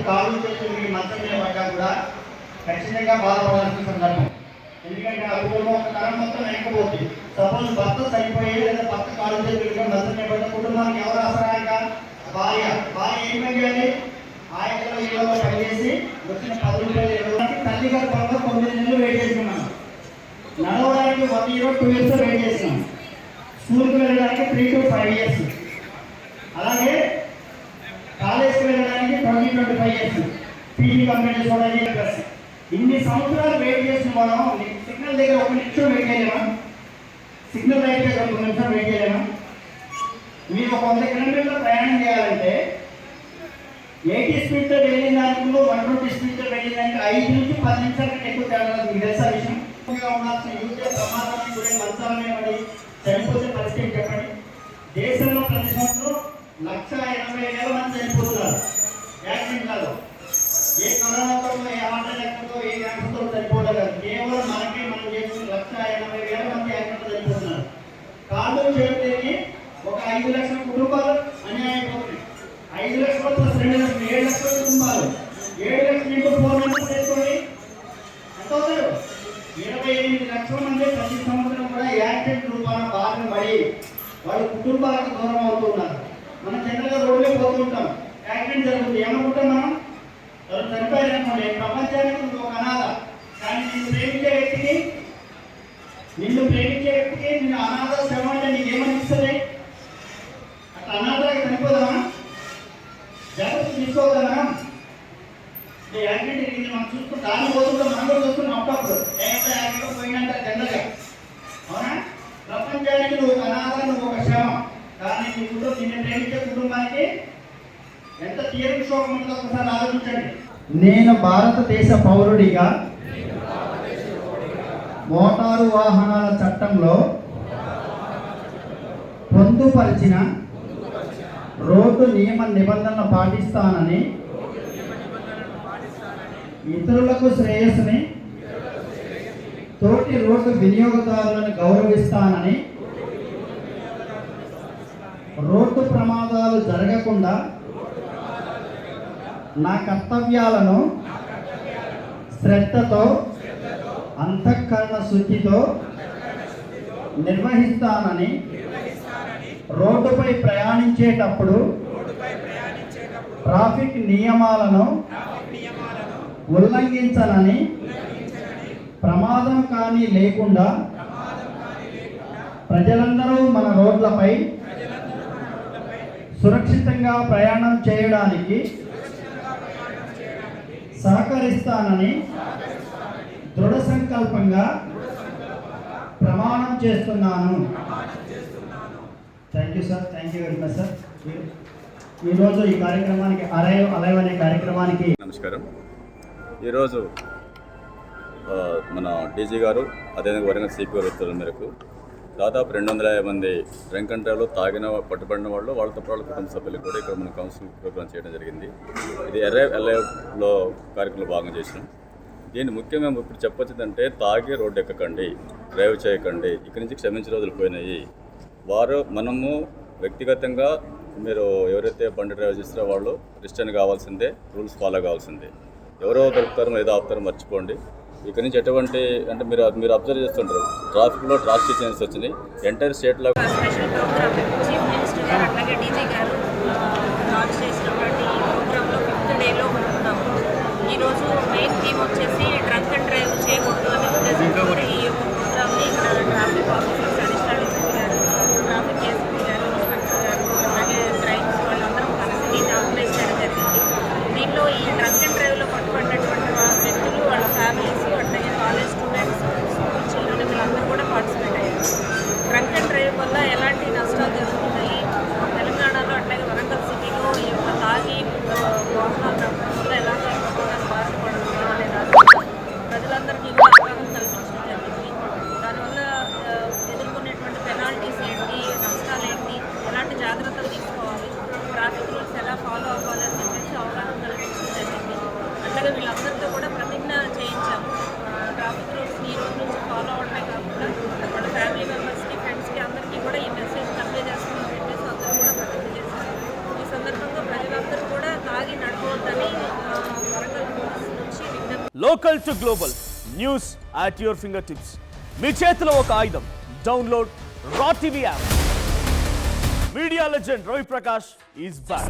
కాలు చేతులు మంచం మీద పడ్డా కూడా ఖచ్చితంగా బాధపడాల్సిన సందర్భం. ఎందుకంటే ఆ కుటుంబం ఒక తరం మొత్తం వెనకపోతుంది. సపోజ్ భర్త చనిపోయి లేదా భర్త కాలు చేతులు మంచం మీద పడ్డ కుటుంబానికి ఎవరు ఆసరాక? భార్య. భార్య ఏం పని చేయాలి? ఆయనలో ఏదో పనిచేసి వచ్చిన 10 రూపాయలు ఇవ్వడానికి తల్లి గారి పనులు 9 నెలలు వెయిట్ చేస్తున్నాం. నడవడానికి 1 year 2 years వెయిట్ చేస్తున్నాం. స్కూల్కి వెళ్ళడానికి 3 to 5 years. అలాగే కాలేజ్కి వెళ్ళడానికి 20-25 years. పీజీ కంప్లీట్ చేసుకోవడానికి ఇన్ని సంవత్సరాలు వెయిట్ చేసిన మనం సిగ్నల్ దగ్గర 1 నిమిషం వెయిట్ చేయలేమా? సిగ్నల్ అయితే 2 నిమిషాలు వెయిట్ చేయలేమా? మీరు 100 కిలోమీటర్ల ప్రయాణం చేయాలంటే 80 స్పీడ్తో వెళ్ళిన దానికి 120 స్పీడ్తో వెళ్ళిన దానికి 5 నుంచి 10 నిమిషాల కంటే ఎక్కువ తేడా. మీకు తెలుసా విషయం? ఉండాల్సిన యూత్ ప్రమాదానికి గురి మంచాలనే పడి చనిపోతే పరిస్థితి చెప్పండి. దేశంలో ప్రతి సంవత్సరం 180,000 మంది చనిపోతున్నారు యాక్సిడెంట్లలో. ఏ కరోనాతో, ఏ హార్ట్ అటాక్తో, ఏ క్యాన్సర్తో చనిపోవడం కాదు. కేవలం మనం చేసిన 180,000 మంది యాక్సిడెంట్ చనిపోతున్నారు. కాళ్ళు చేతికి ఒక 5 లక్షల కుటుంబాలు అన్యాయం అయిపోతున్నాయి. 5 లక్షల ప్లస్ 2 లక్షలు 7 లక్షల కుటుంబాలు. 7 లక్షలు ఇంటూ 4 నెంబర్స్ చేసుకోండి, ఎంత అవుతారు? 28 లక్షల మంది ప్రతి సంవత్సరం కూడా యాక్సిడెంట్ రూపాన బారిన పడి వాళ్ళ కుటుంబాలకు దూరం అవుతున్నారు. మనం జనరల్గా రోడ్లే పోతుంటాం, యాక్సిడెంట్ జరుగుతుంది, ఏమనుకుంటాం మనం? ఎవరు చనిపోయారనుకోండి ప్రపంచానికి ఒక అనాథ. కానీ నిన్ను ప్రేమించే వ్యక్తికి నిన్ను అనాథ శ్రమ అంటే నీకేమనిపిస్తుంది? అట్లా అనాథగా చనిపోదామా? జాగ్రత్త తీసుకోగలమా? యాక్సిడెంట్ జరిగింది మనం చూసుకుని దాన్ని పోతుంటాం, మనం కూడా చూసుకుని అప్పుడప్పుడు యాక్సిడెంట్ పోయినంత జనరల్గా. అవునా? ప్రపంచానికి నువ్వు ఒక అనాథ, నువ్వు ఒక శ్రమ. కానీ నిన్ను ప్రేమించే కుటుంబానికి ఎంత తీవ్ర శోకం ఉంటుందో ఒకసారి ఆలోచించండి. నేను భారతదేశ పౌరుడిగా మోటారు వాహనాల చట్టంలో పొందుపరిచిన రోడ్డు నియమ నిబంధనలు పాటిస్తానని, ఇతరులకు శ్రేయస్సుని, తోటి రోడ్డు వినియోగదారులను గౌరవిస్తానని, రోడ్డు ప్రమాదాలు జరగకుండా నా కర్తవ్యాలను శ్రద్ధతో, అంతఃకరణ శుద్ధితో నిర్వహిస్తానని, రోడ్డుపై ప్రయాణించేటప్పుడు ట్రాఫిక్ నియమాలను ఉల్లంఘించనని, ప్రమాదం కానీ లేకుండా ప్రజలందరూ మన రోడ్లపై సురక్షితంగా ప్రయాణం చేయడానికి సహకరిస్తానని దృఢ సంకల్పంగా ప్రమాణం చేస్తున్నాను. Thank you sir, thank you very much sir. ఈరోజు ఈ కార్యక్రమానికి అలైవ్ అనే కార్యక్రమానికి నమస్కారం. ఈరోజు మన డీజీ గారు అదేవిధంగా వరంగల్ సిపి గారు ఉత్తర్వుల మేరకు దాదాపు 250 మంది డ్రంక్ అండ్ డ్రైవ్లో పట్టుబడిన వాళ్ళు, వాళ్ళతో పాటు కుటుంబ సభ్యులు కూడా ఇక్కడ మనం కౌన్సిలింగ్ ప్రోగ్రామ్ చేయడం జరిగింది. ఇది అలైవ్లో కార్యక్రమంలో భాగంగా చేసినాం. దీన్ని ముఖ్యంగా ఇప్పుడు చెప్పొచ్చిందంటే తాగి రోడ్డు ఎక్కకండి, డ్రైవ్ చేయకండి, ఇక్కడి నుంచి క్షమించిన రోజులు పోయినాయి. మనము వ్యక్తిగతంగా మీరు ఎవరైతే బండి డ్రైవ్ చేస్తారో వాళ్ళు రిస్టర్న్ కావాల్సిందే, రూల్స్ ఫాలో కావాల్సిందే. ఎవరో దొరుకుతారో ఏదో ఆపుతారో మర్చిపోండి. ఇక్కడ నుంచి ఎటువంటి అంటే మీరు అబ్జర్వ్ చేస్తుంటారు, ట్రాఫిక్లో డ్రాస్టిక్ చేంజెస్ వచ్చినాయి ఎంటైర్ స్టేట్లో. స్పెషల్ ప్రోగ్రామ్ చీఫ్ మినిస్టర్ గారు అట్లాగే డీజీ గారు లాంచ్ చేసినటువంటి ఈ ప్రోగ్రాంలో 5th డేలో ఉన్నాము. ఈరోజు మెయిన్ థీమ్ వచ్చేసి డ్రంక్ అండ్ డ్రైవ్ చేయకూడదు అనే ఉద్దేశంతో ఈ ప్రోగ్రామ్ని ఇక్కడ ట్రాఫిక్ ఆఫీసర్స్, అడిషనల్ ఎస్పీ గారు, ట్రాఫిక్ ఎస్పీ గారు, ఇన్స్పెక్టర్ గారు, అలాగే క్రైమ్స్ వాళ్ళందరం కలిసి దీన్ని ఆర్గనైజ్ చేయడం జరిగింది. దీనిలో ఈ డ్రంక్ అండ్ డ్రైవ్లో పట్టుబడినటువంటి వ్యక్తులు, వాళ్ళ ఫ్యామిలీస్, అట్లాగే కాలేజ్ స్టూడెంట్స్, స్కూల్ చిల్డ్రన్ వీళ్ళందరూ కూడా పార్టిసిపేట్ అయ్యారు. డ్రంక్ అండ్ డ్రైవ్ వల్ల ఎలాంటి నష్టాలు జరుగుతున్నాయి, తెలంగాణలో అట్లాగే వరంగల్ సిటీలో ఈ యొక్క తాగి వాహనాలు నడపడం వల్ల ఎలాంటి ప్రమాదాలు బాధపడుతున్నాం అనే దాని ప్రజలందరికీ కూడా అవగాహన కల్పించడం జరిగింది. దానివల్ల ఎదుర్కొనేటువంటి పెనాల్టీస్ ఏంటి, నష్టాలు ఏంటి, ఎలాంటి జాగ్రత్తలు తీసుకోవాలి, ట్రాఫిక్ రూల్స్ ఎలా ఫాలో అవ్వాలని చెప్పేసి అవగాహన కల్పించడం జరిగింది. Local to global news at your finger tips. మీ చేతిలో ఒక ఆయుధం. Download Raw TV app. Media legend Ravi Prakash is back.